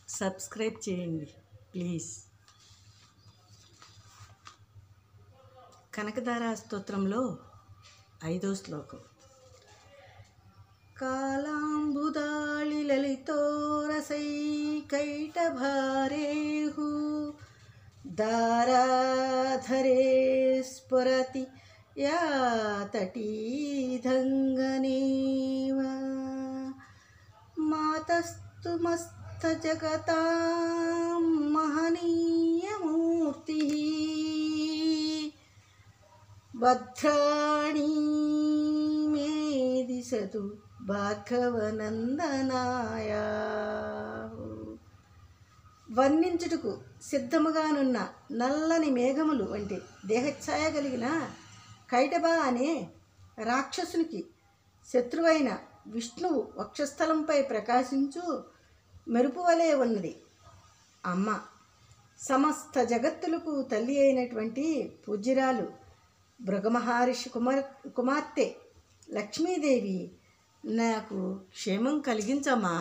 Subscribe చేయండి please. Kanakadhara స్తోత్రంలో 5వ శ్లోకం. కాళాంబుదాళి లలితోరసై కైటభారేహు దారాధరే స్ఫురతి యా తటీధంగనేవ మాతస్తు మస్తజగతాం మహనీయమూర్తి భద్రాణి మే దిశతు భార్గవనందనాయ. వర్ణించుటకు సిద్ధముగానున్న నల్లని మేఘములు వంటి దేహఛాయ కలిగిన కైటభ అనే రాక్షసునికి శత్రువైన విష్ణువు వక్షస్థలంపై ప్రకాశించు మెరుపు వలె ఉన్నది. అమ్మ సమస్త జగత్తులకు తల్లి అయినటువంటి పూజ్యురాలు భృగమహర్షి కుమార్తె లక్ష్మీదేవి నాకు క్షేమం కలిగించమ్మా.